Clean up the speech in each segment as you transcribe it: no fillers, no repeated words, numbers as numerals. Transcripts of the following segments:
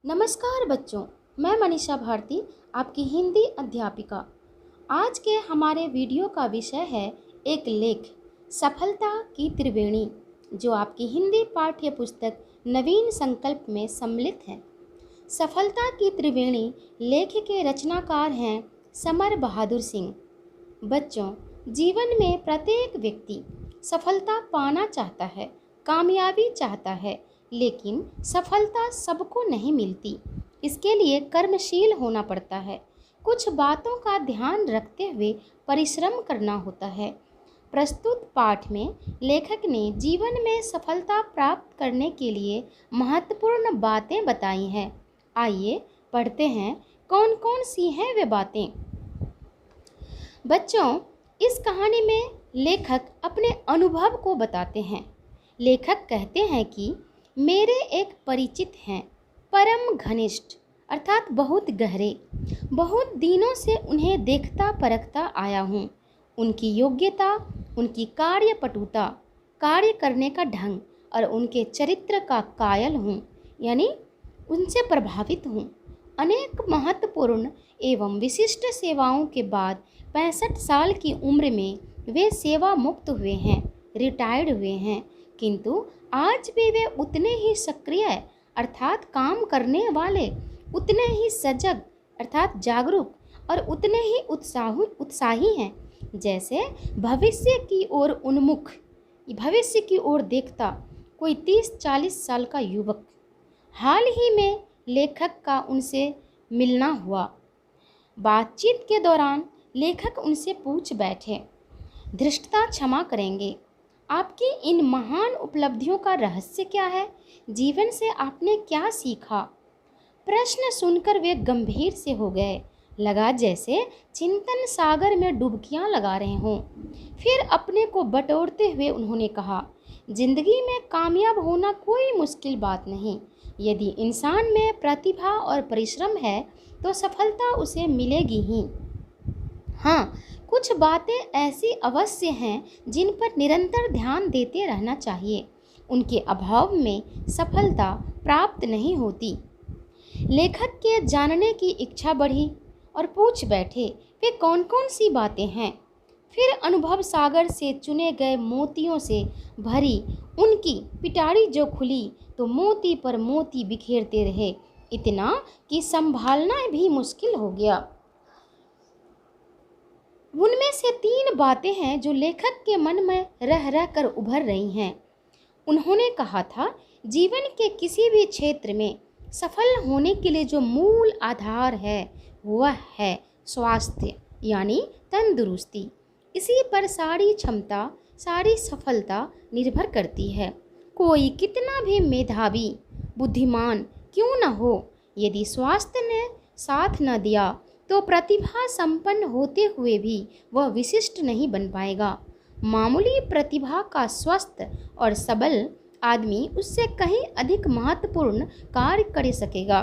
नमस्कार बच्चों, मैं मनीषा भारती, आपकी हिंदी अध्यापिका। आज के हमारे वीडियो का विषय है एक लेख, सफलता की त्रिवेणी, जो आपकी हिंदी पाठ्य पुस्तक नवीन संकल्प में सम्मिलित है। सफलता की त्रिवेणी लेख के रचनाकार हैं समर बहादुर सिंह। बच्चों, जीवन में प्रत्येक व्यक्ति सफलता पाना चाहता है, कामयाबी चाहता है, लेकिन सफलता सबको नहीं मिलती। इसके लिए कर्मशील होना पड़ता है, कुछ बातों का ध्यान रखते हुए परिश्रम करना होता है। प्रस्तुत पाठ में लेखक ने जीवन में सफलता प्राप्त करने के लिए महत्वपूर्ण बातें बताई हैं। आइए पढ़ते हैं कौन कौन सी हैं वे बातें। बच्चों, इस कहानी में लेखक अपने अनुभव को बताते हैं। लेखक कहते हैं कि मेरे एक परिचित हैं, परम घनिष्ठ अर्थात बहुत गहरे। बहुत दिनों से उन्हें देखता परखता आया हूँ। उनकी योग्यता, उनकी कार्यपटुता, कार्य करने का ढंग और उनके चरित्र का कायल हूँ, यानी उनसे प्रभावित हूँ। अनेक महत्वपूर्ण एवं विशिष्ट सेवाओं के बाद 65 साल की उम्र में वे सेवा मुक्त हुए हैं, रिटायर्ड हुए हैं, किंतु आज भी वे उतने ही सक्रिय अर्थात काम करने वाले, उतने ही सजग अर्थात जागरूक और उतने ही उत्साही हैं जैसे भविष्य की ओर उन्मुख, भविष्य की ओर देखता कोई 30-40 साल का युवक। हाल ही में लेखक का उनसे मिलना हुआ। बातचीत के दौरान लेखक उनसे पूछ बैठे, धृष्टता क्षमा करेंगे, आपकी इन महान उपलब्धियों का रहस्य क्या है? जीवन से आपने क्या सीखा? प्रश्न सुनकर वे गंभीर से हो गए, लगा जैसे चिंतन सागर में डुबकियां लगा रहे हों। फिर अपने को बटोरते हुए उन्होंने कहा, जिंदगी में कामयाब होना कोई मुश्किल बात नहीं। यदि इंसान में प्रतिभा और परिश्रम है तो सफलता उसे मिलेगी ही। हाँ, कुछ बातें ऐसी अवश्य हैं जिन पर निरंतर ध्यान देते रहना चाहिए। उनके अभाव में सफलता प्राप्त नहीं होती। लेखक के जानने की इच्छा बढ़ी और पूछ बैठे, वे कौन कौन सी बातें हैं? फिर अनुभव सागर से चुने गए मोतियों से भरी उनकी पिटारी जो खुली तो मोती पर मोती बिखेरते रहे, इतना कि संभालना भी मुश्किल हो गया। उनमें से 3 बातें हैं जो लेखक के मन में रह रह कर उभर रही हैं। उन्होंने कहा था, जीवन के किसी भी क्षेत्र में सफल होने के लिए जो मूल आधार है वह है स्वास्थ्य, यानी तंदुरुस्ती। इसी पर सारी क्षमता, सारी सफलता निर्भर करती है। कोई कितना भी मेधावी, बुद्धिमान क्यों न हो, यदि स्वास्थ्य ने साथ न दिया तो प्रतिभा संपन्न होते हुए भी वह विशिष्ट नहीं बन पाएगा। मामूली प्रतिभा का स्वस्थ और सबल आदमी उससे कहीं अधिक महत्वपूर्ण कार्य कर सकेगा।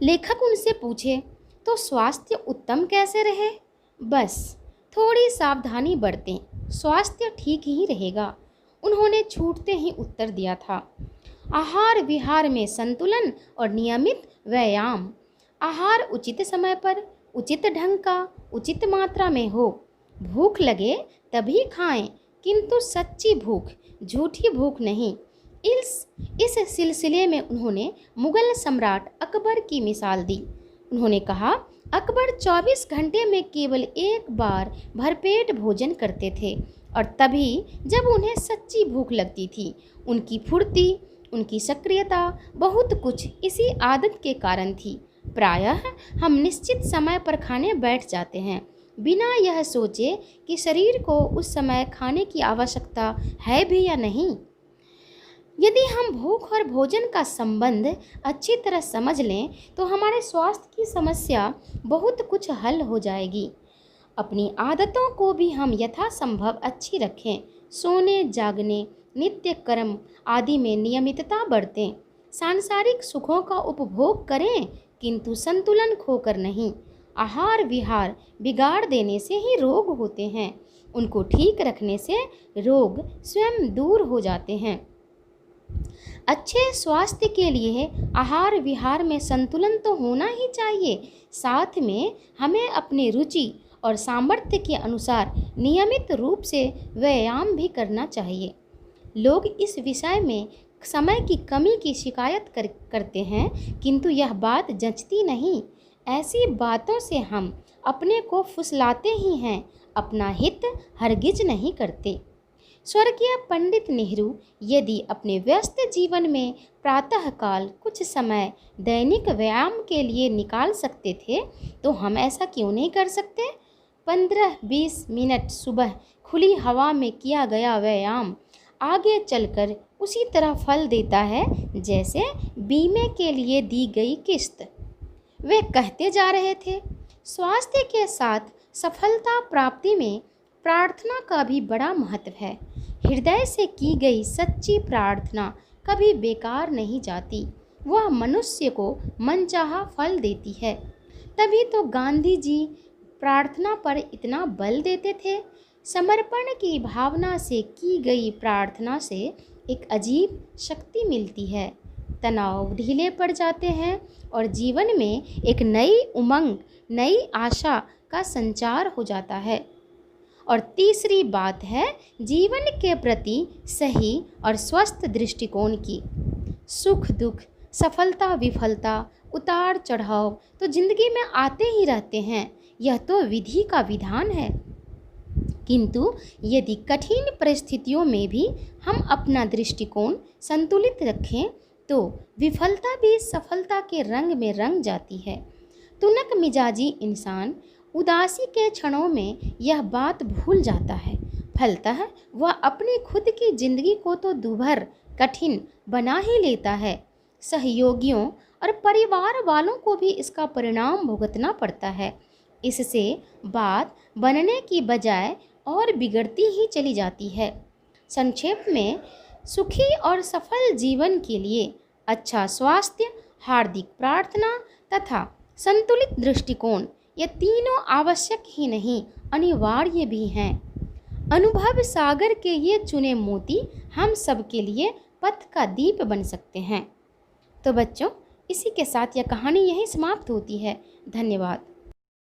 लेखक उनसे पूछे, तो स्वास्थ्य उत्तम कैसे रहे? बस थोड़ी सावधानी बरतें, स्वास्थ्य ठीक ही रहेगा। उन्होंने छूटते ही उत्तर दिया था, आहार विहार में संतुलन और नियमित व्यायाम। आहार उचित समय पर, उचित ढंग का, उचित मात्रा में हो। भूख लगे तभी खाएं, किंतु सच्ची भूख, झूठी भूख नहीं। इस सिलसिले में उन्होंने मुगल सम्राट अकबर की मिसाल दी। उन्होंने कहा, अकबर 24 घंटे में केवल एक बार भरपेट भोजन करते थे, और तभी जब उन्हें सच्ची भूख लगती थी। उनकी फुर्ती, उनकी सक्रियता, बहुत कुछ इसी आदत के कारण थी। प्रायः हम निश्चित समय पर खाने बैठ जाते हैं, बिना यह सोचे कि शरीर को उस समय खाने की आवश्यकता है भी या नहीं। यदि हम भूख और भोजन का संबंध अच्छी तरह समझ लें तो हमारे स्वास्थ्य की समस्या बहुत कुछ हल हो जाएगी। अपनी आदतों को भी हम यथासंभव अच्छी रखें। सोने, जागने, नित्य कर्म आदि में नियमितता बरतें। सांसारिक सुखों का उपभोग करें, किंतु संतुलन खोकर नहीं। आहार विहार बिगाड़ देने से ही रोग होते हैं, उनको ठीक रखने से रोग स्वयं दूर हो जाते हैं। अच्छे स्वास्थ्य के लिए आहार विहार में संतुलन तो होना ही चाहिए। साथ में हमें अपनी रुचि और सामर्थ्य के अनुसार नियमित रूप से व्यायाम भी करना चाहिए। लोग इस विषय में समय की कमी की शिकायत करते हैं, किंतु यह बात जचती नहीं। ऐसी बातों से हम अपने को फुसलाते ही हैं, अपना हित हरगिज नहीं करते। स्वर्गीय पंडित नेहरू यदि अपने व्यस्त जीवन में प्रातःकाल कुछ समय दैनिक व्यायाम के लिए निकाल सकते थे, तो हम ऐसा क्यों नहीं कर सकते। 15-20 मिनट सुबह खुली हवा में किया गया व्यायाम आगे चलकर उसी तरह फल देता है जैसे बीमे के लिए दी गई किस्त। वे कहते जा रहे थे, स्वास्थ्य के साथ सफलता प्राप्ति में प्रार्थना का भी बड़ा महत्व है। हृदय से की गई सच्ची प्रार्थना कभी बेकार नहीं जाती, वह मनुष्य को मनचाहा फल देती है। तभी तो गांधी जी प्रार्थना पर इतना बल देते थे। समर्पण की भावना से की गई प्रार्थना से एक अजीब शक्ति मिलती है, तनाव ढीले पड़ जाते हैं और जीवन में एक नई उमंग, नई आशा का संचार हो जाता है। और तीसरी बात है जीवन के प्रति सही और स्वस्थ दृष्टिकोण की। सुख दुख, सफलता विफलता, उतार चढ़ाव तो जिंदगी में आते ही रहते हैं, यह तो विधि का विधान है। किंतु यदि कठिन परिस्थितियों में भी हम अपना दृष्टिकोण संतुलित रखें तो विफलता भी सफलता के रंग में रंग जाती है। तुनक मिजाजी इंसान उदासी के क्षणों में यह बात भूल जाता है, फलतः वह अपनी खुद की जिंदगी को तो दूभर कठिन बना ही लेता है। सहयोगियों और परिवार वालों को भी इसका परिणाम भुगतना पड़ता है। इससे बात बनने की बजाय और बिगड़ती ही चली जाती है। संक्षेप में, सुखी और सफल जीवन के लिए अच्छा स्वास्थ्य, हार्दिक प्रार्थना तथा संतुलित दृष्टिकोण, ये तीनों आवश्यक ही नहीं अनिवार्य भी हैं। अनुभव सागर के ये चुने मोती हम सब के लिए पथ का दीप बन सकते हैं। तो बच्चों, इसी के साथ यह कहानी यहीं समाप्त होती है। धन्यवाद।